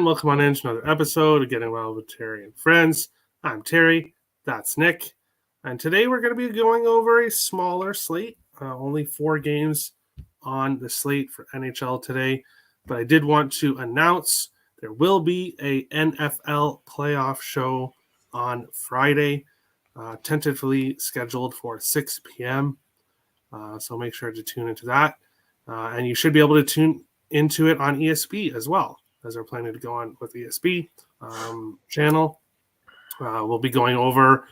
and welcome on in to another episode of Getting Well with Terry and Friends. I'm Terry, that's Nick, and today we're going to be going over a smaller slate, only 4 games on the slate for NHL today, but I did want to announce there will be a NFL playoff show on Friday, tentatively scheduled for 6 p.m., so make sure to tune into that, and you should be able to tune into it on ESP as well, as we're planning to go on with ESP channel. We'll be going over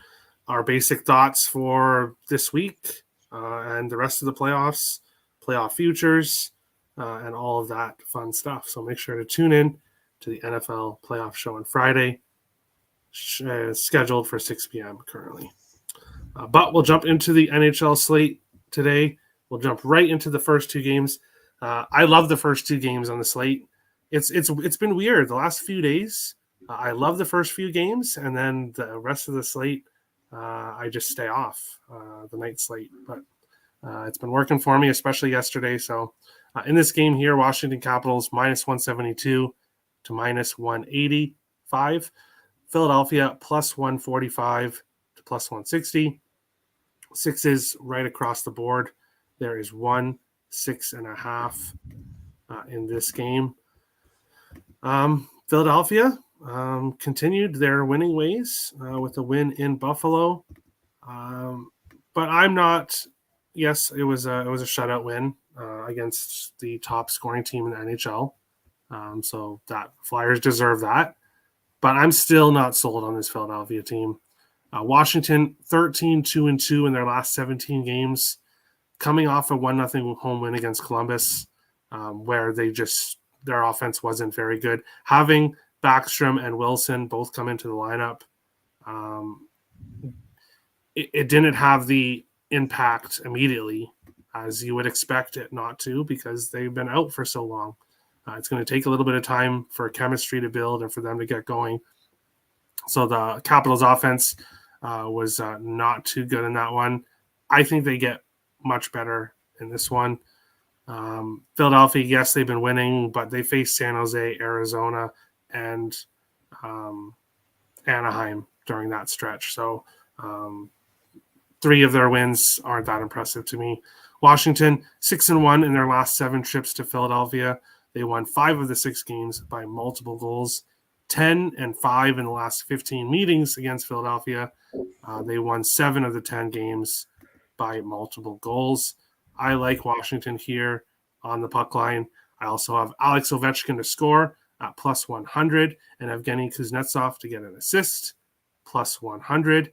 our basic thoughts for this week and the rest of the playoffs, playoff futures, and all of that fun stuff. So make sure to tune in to the NFL playoff show on Friday, scheduled for 6 p.m. currently. But we'll jump into the NHL slate today. We'll jump right into the first 2 games. I love the first 2 games on the slate. It's been weird the last few days. I love the first few games, and then the rest of the slate, I just stay off the night slate. But it's been working for me, especially yesterday. So in this game here, Washington Capitals minus 172 to minus 185. Philadelphia plus 145 to plus 160. Sixes right across the board. There is 6.5 in this game. Philadelphia continued their winning ways with a win in Buffalo, but I'm not. Yes, it was a shutout win against the top scoring team in the NHL, so that Flyers deserve that. But I'm still not sold on this Philadelphia team. Washington 13-2-2 in their last 17 games, coming off a 1-0 home win against Columbus, where their offense wasn't very good. Having Backstrom and Wilson both come into the lineup, it didn't have the impact immediately as you would expect it not to, because they've been out for so long. It's going to take a little bit of time for chemistry to build and for them to get going. So the Capitals offense was not too good in that one. I think they get much better in this one. Philadelphia, yes, they've been winning, but they faced San Jose, Arizona, and Anaheim during that stretch. So 3 of their wins aren't that impressive to me. Washington, 6-1 in their last 7 trips to Philadelphia. They won 5 of the 6 games by multiple goals. 10-5 in the last 15 meetings against Philadelphia. They won 7 of the 10 games by multiple goals. I like Washington here on the puck line. I also have Alex Ovechkin to score at plus 100 and Evgeny Kuznetsov to get an assist, plus 100.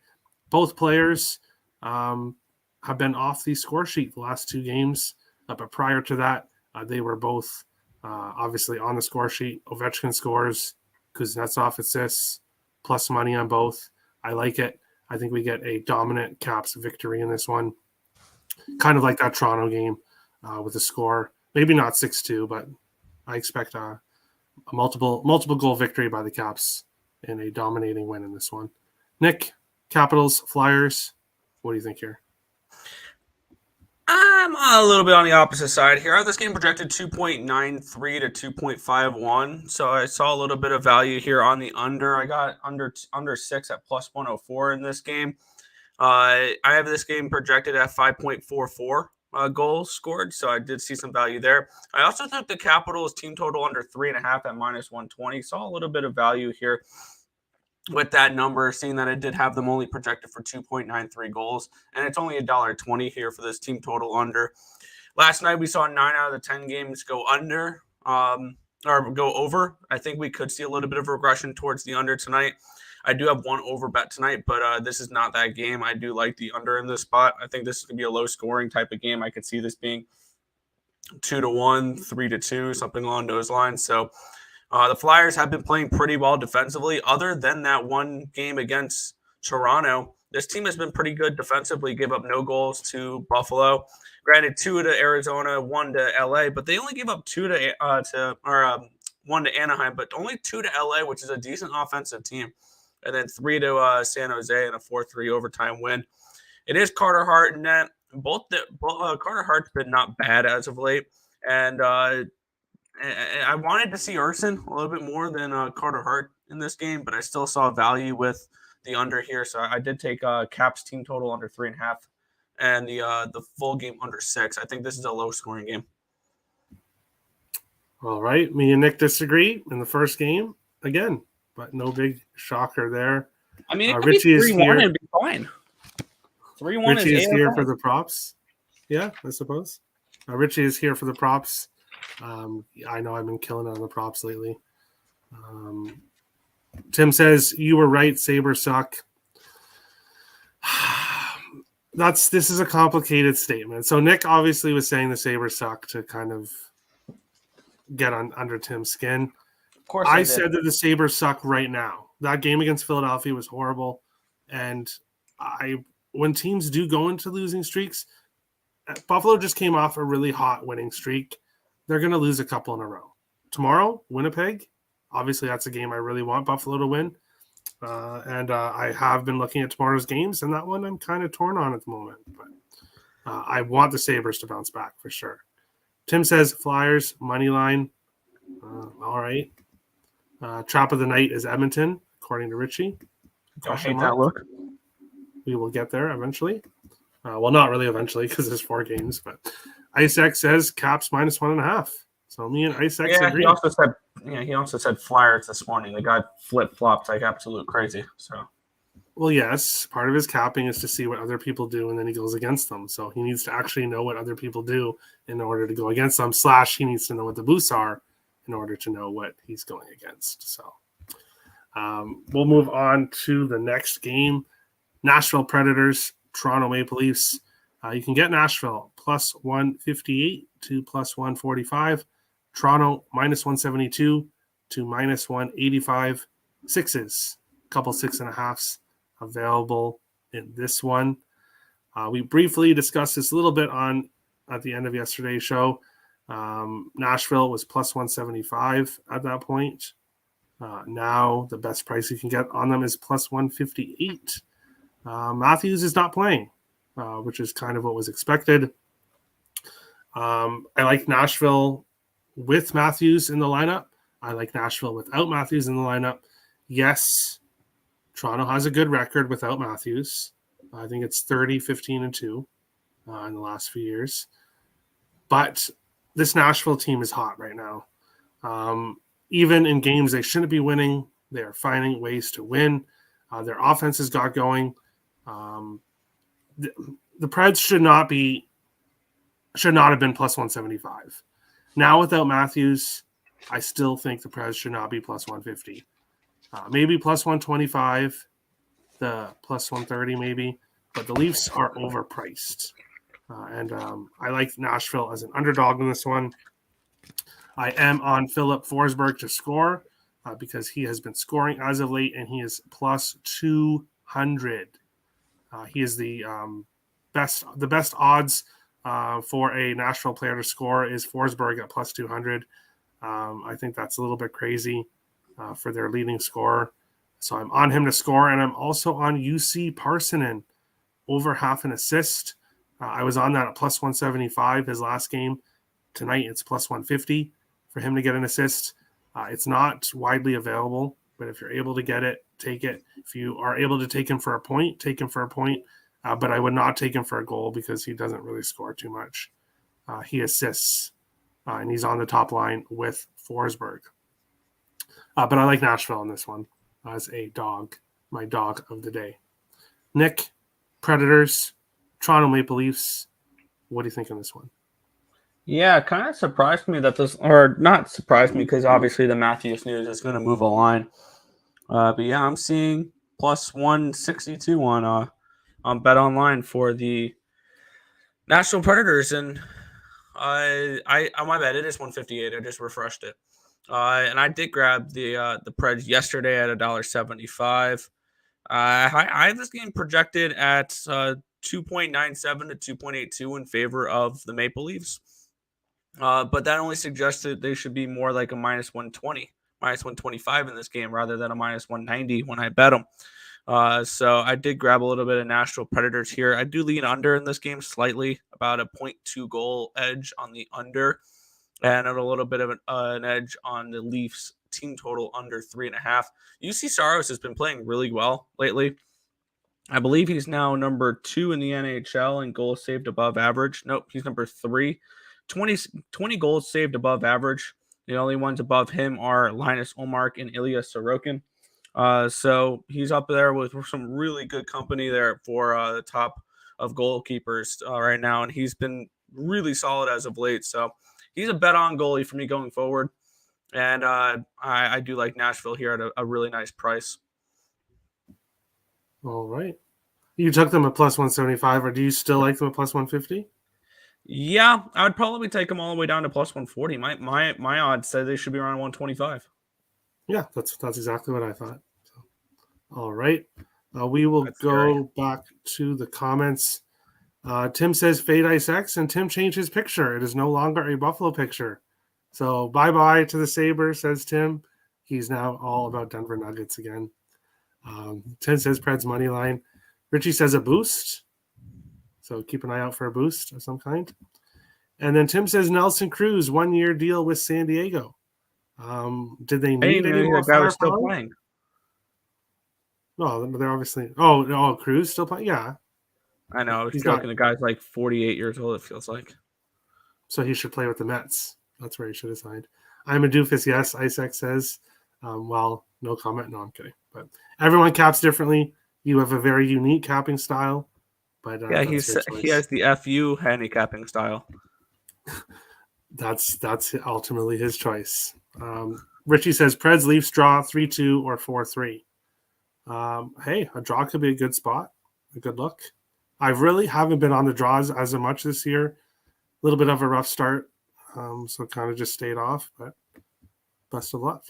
Both players have been off the score sheet the last 2 games, but prior to that, they were both obviously on the score sheet. Ovechkin scores, Kuznetsov assists, plus money on both. I like it. I think we get a dominant Caps victory in this one. Kind of like that Toronto game with a score. Maybe not 6-2, but I expect a multiple goal victory by the Caps and a dominating win in this one. Nick, Capitals, Flyers, what do you think here? I'm a little bit on the opposite side here. I have this game projected 2.93 to 2.51, so I saw a little bit of value here on the under. I got under 6 at plus 104 in this game. I have this game projected at 5.44 goals scored, so I did see some value there. I also took the Capitals team total under 3.5 at minus 120. Saw a little bit of value here with that number, seeing that it did have them only projected for 2.93 goals, and it's only $1.20 here for this team total under. Last night we saw 9 out of the 10 games go under or go over. I think we could see a little bit of regression towards the under tonight. I do have one over bet tonight, but this is not that game. I do like the under in this spot. I think this is going to be a low scoring type of game. I could see this being 2-1, 3-2, something along those lines. So the Flyers have been playing pretty well defensively. Other than that one game against Toronto, this team has been pretty good defensively, give up no goals to Buffalo. Granted, 2 to Arizona, 1 to LA, but they only gave up 1 to Anaheim, but only 2 to LA, which is a decent offensive team. And then 3 to San Jose and a 4-3 overtime win. It is Carter Hart in net. Carter Hart's been not bad as of late. And I wanted to see Urson a little bit more than Carter Hart in this game, but I still saw value with the under here. So I did take Caps team total under 3.5 and the full game under 6. I think this is a low scoring game. All right. Me and Nick disagree in the first game again, but no big shocker there. I mean, it could Richie be is 3-1 here. and be fine. 3-1 Richie is here AFL. for the props. Yeah, I suppose. Richie is here for the props. I know I've been killing it on the props lately. Tim says, you were right, Sabres suck. This is a complicated statement. So Nick obviously was saying the Sabres suck to kind of get under Tim's skin. Of course I said that the Sabres suck right now. That game against Philadelphia was horrible. And when teams do go into losing streaks, Buffalo just came off a really hot winning streak. They're going to lose a couple in a row. Tomorrow, Winnipeg. Obviously, that's a game I really want Buffalo to win. And I have been looking at tomorrow's games, and that one I'm kind of torn on at the moment. But I want the Sabres to bounce back for sure. Tim says Flyers, money line. All right. Trap of the night is Edmonton, according to Richie. Don't hate that look. We will get there eventually. Well, not really eventually because there's 4 games, but IceX says Caps minus 1.5. So me and IceX agree. He also said Flyers this morning. They got flip-flopped like absolute crazy. So, well, yes, part of his capping is to see what other people do, and then he goes against them. So he needs to actually know what other people do in order to go against them. / he needs to know what the boosts are in order to know what he's going against. So we'll move on to the next game. Nashville Predators, Toronto Maple Leafs. You can get Nashville plus 158 to plus 145. Toronto minus 172 to minus 185. Sixes, a couple 6.5s available in this one. We briefly discussed this a little bit at the end of yesterday's show. Nashville was plus 175 at that point. Now the best price you can get on them is plus 158. Matthews is not playing, which is kind of what was expected. I like Nashville with Matthews in the lineup. I like Nashville without Matthews in the lineup. Yes, Toronto has a good record without Matthews. I think it's 30-15-2 in the last few years. But this Nashville team is hot right now. Even in games they shouldn't be winning, they are finding ways to win. Their offense has got going. The Preds should not have been plus 175. Now without Matthews, I still think the Preds should not be plus 150. Maybe plus 125, the plus 130 maybe, but the Leafs are overpriced. And I like Nashville as an underdog in this one. I am on Philip Forsberg to score because he has been scoring as of late, and he is plus 200. He is the best odds for a Nashville player to score is Forsberg at plus 200. I think that's a little bit crazy for their leading scorer. So I'm on him to score, and I'm also on UC Parssinen over half an assist. I was on that at plus 175 his last game. Tonight it's plus 150 for him to get an assist. It's not widely available, but if you're able to get it, take it. If you are able to take him for a point, take him for a point. But I would not take him for a goal because he doesn't really score too much. He assists, and he's on the top line with Forsberg. But I like Nashville in this one as a dog, my dog of the day. Nick, Predators, Toronto Maple Leafs. What do you think on this one? Yeah, it kind of surprised me that this, or not surprised me because obviously the Matthews news is going to move a line. But yeah, I'm seeing plus 162 on Bet Online for the Nashville Predators, and my bad, it is 158. I just refreshed it, and I did grab the Preds yesterday at $1.75. I have this game projected at 2.97 to 2.82 in favor of the Maple Leafs. But that only suggests that they should be more like a minus 120, minus 125 in this game rather than a minus 190 when I bet them. So I did grab a little bit of Nashville Predators here. I do lean under in this game slightly, about a 0.2 goal edge on the under. and a little bit of an edge on the Leafs team total under 3.5. UC Saros has been playing really well lately. I believe he's now number 2 in the NHL in goals saved above average. Nope, he's number 3. 20 goals saved above average. The only ones above him are Linus Ullmark and Ilya Sorokin. So he's up there with some really good company there for the top of goalkeepers right now, and he's been really solid as of late. So he's a bet on goalie for me going forward, and I do like Nashville here at a really nice price. All right. You took them at plus 175, or do you still like them at plus 150? Yeah, I would probably take them all the way down to plus 140. My odds say they should be around 125. Yeah, that's exactly what I thought. So, all right. We will go back to the comments. Tim says Fade Ice X, and Tim changed his picture. It is no longer a Buffalo picture. So bye-bye to the Sabres, says Tim. He's now all about Denver Nuggets again. Tim says Preds money line. Richie says a boost. So keep an eye out for a boost of some kind. And then Tim says Nelson Cruz, 1-year deal with San Diego. Did they need any more guy was still playing? No, they're obviously. Oh, Cruz still playing? Yeah. I know. I was joking. The guy's like 48 years old, it feels like. So he should play with the Mets. That's where he should have signed. I'm a doofus, yes, Isaac says. Well, no comment. No, I'm kidding. But everyone caps differently. You have a very unique capping style. But yeah, he has the FU handicapping style. That's ultimately his choice. Richie says Preds Leafs draw 3-2 or 4-3. Hey, a draw could be a good spot, a good look. I really haven't been on the draws as much this year. A little bit of a rough start, so kind of just stayed off, but best of luck.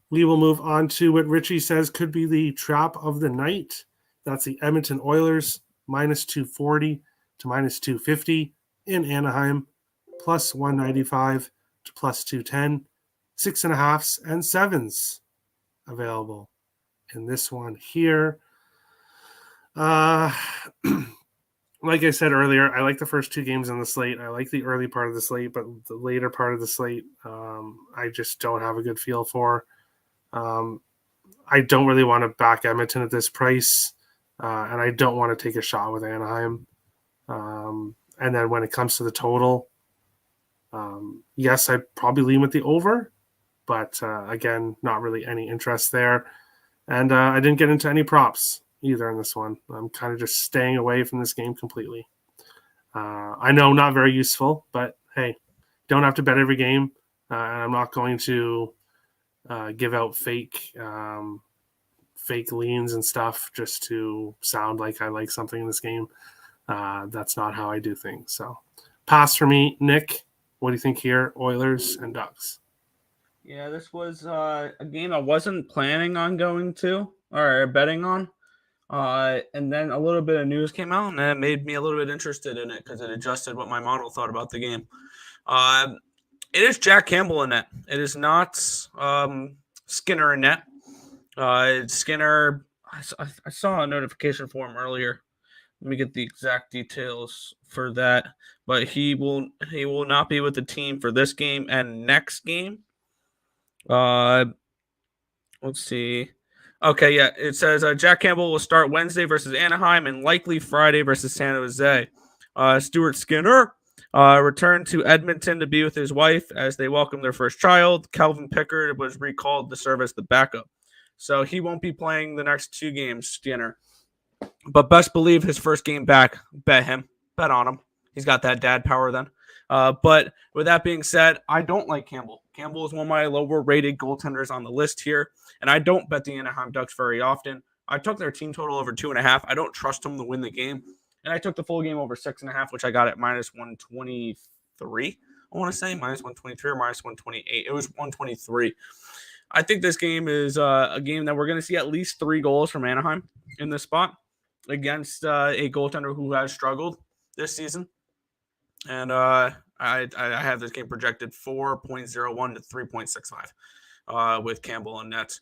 We will move on to what Richie says could be the trap of the night. That's the Edmonton Oilers, minus 240 to minus 250 in Anaheim, plus 195 to plus 210, 6.5s and 7s available in this one here. Like I said earlier, I like the first 2 games on the slate. I like the early part of the slate, but the later part of the slate, I just don't have a good feel for. I don't really want to back Edmonton at this price, and I don't want to take a shot with Anaheim. And then when it comes to the total, yes, I'd probably lean with the over, but again, not really any interest there. And I didn't get into any props either in this one. I'm kind of just staying away from this game completely. I know not very useful, but hey, don't have to bet every game. And I'm not going to give out fake leans and stuff just to sound like I like something in this game. That's not how I do things. So pass for me. Nick, what do you think here? Oilers and Ducks. Yeah, this was a game I wasn't planning on going to or betting on. And then a little bit of news came out, and it made me a little bit interested in it because it adjusted what my model thought about the game. It is Jack Campbell in net. It is not Skinner in net. Skinner, I saw a notification for him earlier. Let me get the exact details for that. But he will not be with the team for this game and next game. Let's see. Okay, yeah, it says Jack Campbell will start Wednesday versus Anaheim and likely Friday versus San Jose. Stuart Skinner returned to Edmonton to be with his wife as they welcome their first child. Calvin Pickard was recalled to serve as the backup. So he won't be playing the next 2 games, Skinner. But best believe his first game back, bet on him. He's got that dad power then. But with that being said, I don't like Campbell. Campbell is one of my lower-rated goaltenders on the list here, and I don't bet the Anaheim Ducks very often. I took their team total over 2.5. I don't trust them to win the game, and I took the full game over 6.5, which I got at minus 123. I want to say minus 123 or minus 128. It was 123. I think this game is a game that we're going to see at least 3 goals from Anaheim in this spot against a goaltender who has struggled this season. And I have this game projected 4.01 to 3.65 with Campbell on net.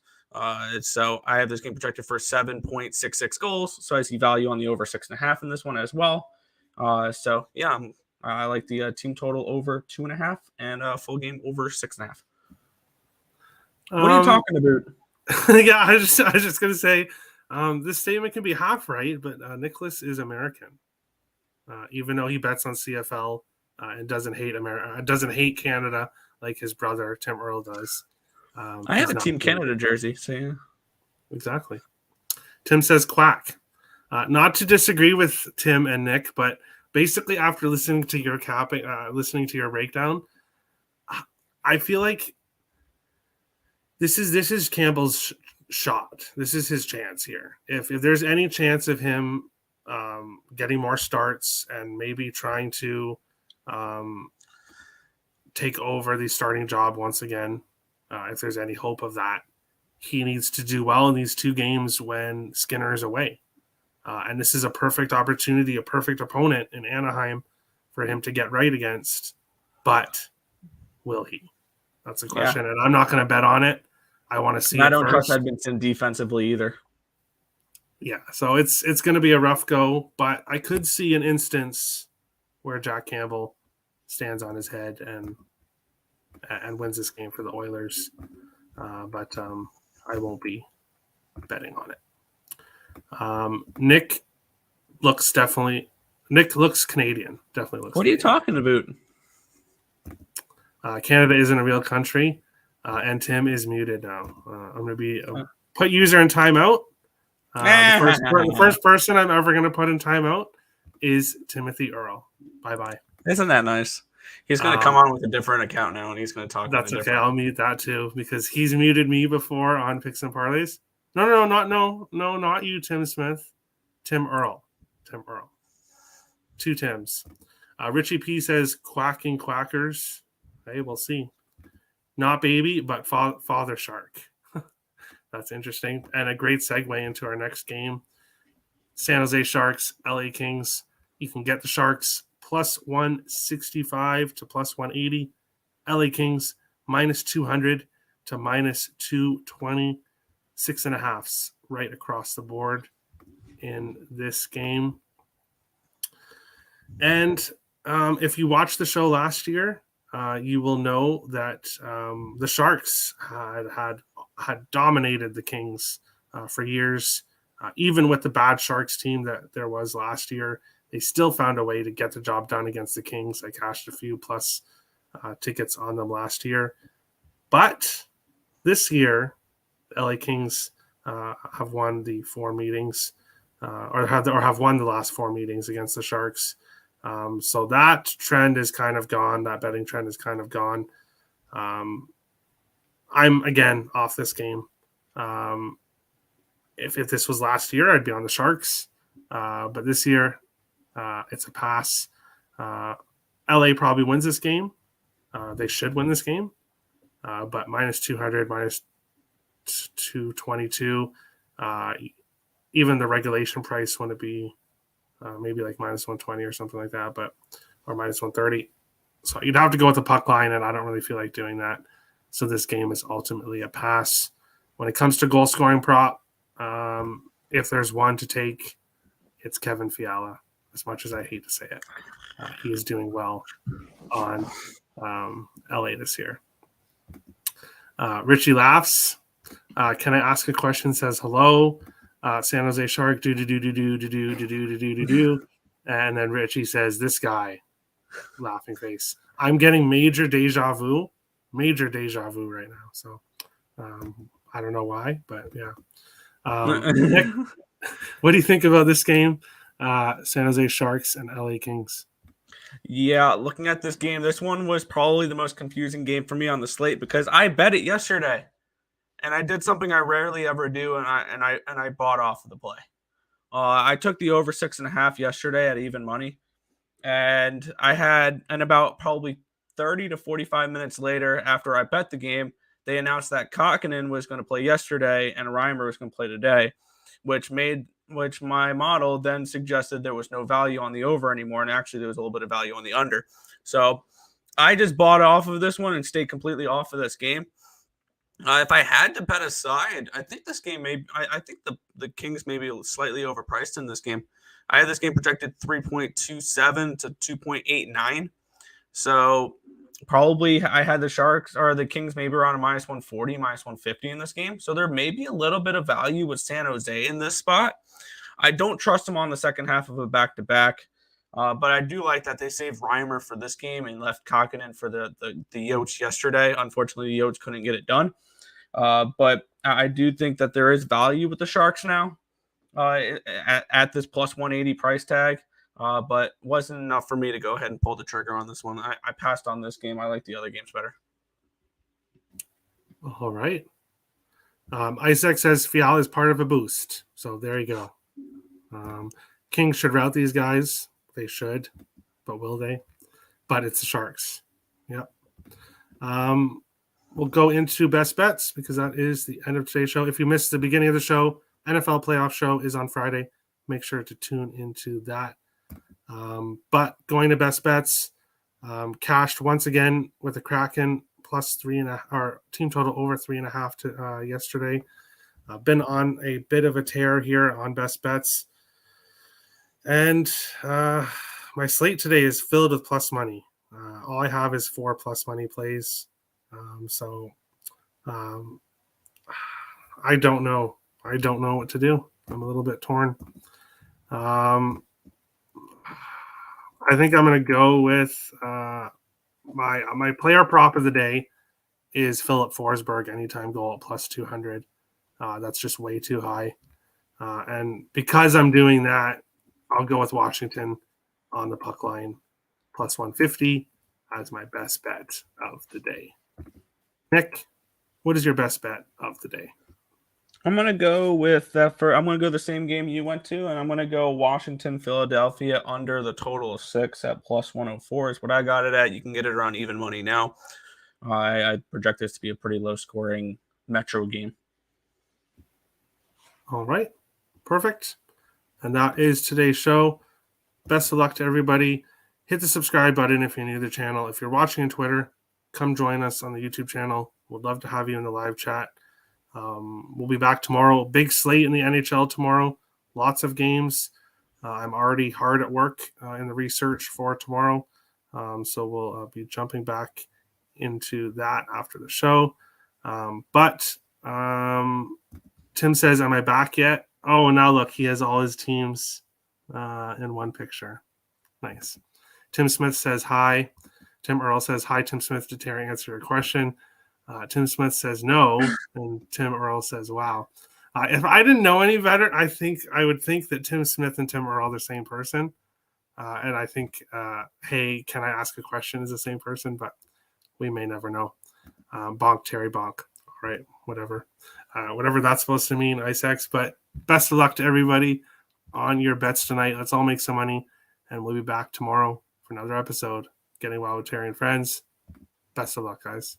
So I have this game projected for 7.66 goals. So I see value on the over 6.5 in this one as well. So yeah, I like the team total over 2.5 and full game over 6.5. What are you talking about? Yeah, I was just gonna say, this statement can be half right, but Nicholas is American, even though he bets on CFL and doesn't hate Canada like his brother Tim Earl does. I have He's a not Team Canada jersey, so yeah. Exactly. Tim says quack. Not to disagree with Tim and Nick, but basically after listening to your listening to your breakdown, I feel like this is Campbell's shot. This is his chance here. If there's any chance of him getting more starts and maybe trying to take over the starting job once again, if there's any hope of that, he needs to do well in these 2 games when Skinner is away. And this is a perfect opportunity, a perfect opponent in Anaheim for him to get right against. But will he? That's a question. Yeah. And I'm not going to bet on it. I want to see it I don't first. trust Edmonton defensively either. Yeah, so it's going to be a rough go, but I could see an instance where Jack Campbell stands on his head and wins this game for the Oilers. But I won't be betting on it. Nick looks Canadian. Definitely looks. What are you talking about? Canada isn't a real country, and Tim is muted now. I'm going to put user in timeout. The first person I'm ever going to put in timeout is Timothy Earl. Bye. Isn't that nice? He's going to come on with a different account now, and he's going to talk. That's okay. I'll mute that too because he's muted me before on Picks and Parlays. No, not you, Tim Smith. Tim Earl. 2 Tims. Richie P says quacking quackers. Hey, we'll see. Not baby, but father shark. That's interesting. And a great segue into our next game. San Jose Sharks, LA Kings. You can get the Sharks plus 165 to plus 180. LA Kings minus 200 to minus 220. 6.5s right across the board in this game. And if you watched the show last year, you will know that the Sharks had dominated the Kings for years. Even with the bad Sharks team that there was last year, they still found a way to get the job done against the Kings. I cashed a few plus tickets on them last year. But this year, the LA Kings have won the 4 meetings or have won the last 4 meetings against the Sharks. So that trend is kind of gone. That betting trend is kind of gone. I'm, again, off this game. If this was last year, I'd be on the Sharks. But this year, it's a pass. LA probably wins this game. They should win this game. But minus 200, minus 222. Even the regulation price wouldn't be maybe like minus 120 or something like that, or minus 130. So you'd have to go with the puck line, and I don't really feel like doing that. So this game is ultimately a pass. When it comes to goal scoring prop, if there's one to take, it's Kevin Fiala, as much as I hate to say it. He is doing well on LA this year. Richie laughs. Can I ask a question? Says hello. San Jose Shark do. And then Richie says, this guy, laughing face. I'm getting major deja vu right now. So I don't know why, but yeah. Nick, what do you think about this game? San Jose Sharks and LA Kings. Yeah, looking at this game, this one was probably the most confusing game for me on the slate because I bet it yesterday. And I did something I rarely ever do, and I bought off of the play. I took the over 6.5 yesterday at even money, and about probably 30 to 45 minutes later, after I bet the game, they announced that Kokkonen was going to play yesterday and Reimer was going to play today, which my model then suggested there was no value on the over anymore, and actually there was a little bit of value on the under. So I just bought off of this one and stayed completely off of this game. If I had to bet a side, I think this game I think the Kings may be slightly overpriced in this game. I had this game projected 3.27 to 2.89. So probably I had the Sharks or the Kings maybe around a minus 140, minus 150 in this game. So there may be a little bit of value with San Jose in this spot. I don't trust them on the second half of a back-to-back. But I do like that they saved Reimer for this game and left Kakinen for the Yotes yesterday. Unfortunately, the Yotes couldn't get it done. But I do think that there is value with the Sharks now at this plus 180 price tag. But wasn't enough for me to go ahead and pull the trigger on this one. I passed on this game. I like the other games better. All right. Isaac says Fiala is part of a boost. So there you go. Kings should route these guys. They should, but will they? But it's the Sharks. Yep. We'll go into best bets because that is the end of today's show. If you missed the beginning of the show, NFL playoff show is on Friday. Make sure to tune into that. But going to best bets, cashed once again with the Kraken plus 3.5, or team total over 3.5 to yesterday. Been on a bit of a tear here on best bets. And my slate today is filled with plus money. All I have is 4 plus money plays. I don't know. I don't know what to do. I'm a little bit torn. I think I'm going to go with my player prop of the day is Philip Forsberg anytime goal at plus 200. That's just way too high. And because I'm doing that, I'll go with Washington on the puck line plus 150 as my best bet of the day. Nick, what is your best bet of the day? I'm going to go with that I'm going to go the same game you went to, and I'm going to go Washington, Philadelphia under the total of 6 at plus 104 is what I got it at. You can get it around even money now. I project this to be a pretty low-scoring Metro game. All right. Perfect. And that is today's show. Best of luck to everybody. Hit the subscribe button if you're new to the channel. If you're watching on Twitter, come join us on the YouTube channel. We'd love to have you in the live chat. We'll be back tomorrow. Big slate in the NHL tomorrow. Lots of games. I'm already hard at work in the research for tomorrow. So we'll be jumping back into that after the show. But Tim says, am I back yet? Oh, now look, he has all his teams in one picture. Nice. Tim Smith says hi. Tim Earl says hi. Tim Smith, did Terry answer your question? Tim Smith says no, and Tim Earl says wow. If I didn't know any better, I would think that Tim Smith and Tim Earl are the same person. And I think, hey, can I ask a question is the same person, but we may never know. Bonk, Terry, bonk. All right, whatever. Whatever that's supposed to mean, IceX. But best of luck to everybody on your bets tonight. Let's all make some money, and we'll be back tomorrow for another episode. Getting Wild with Terry and Friends. Best of luck, guys.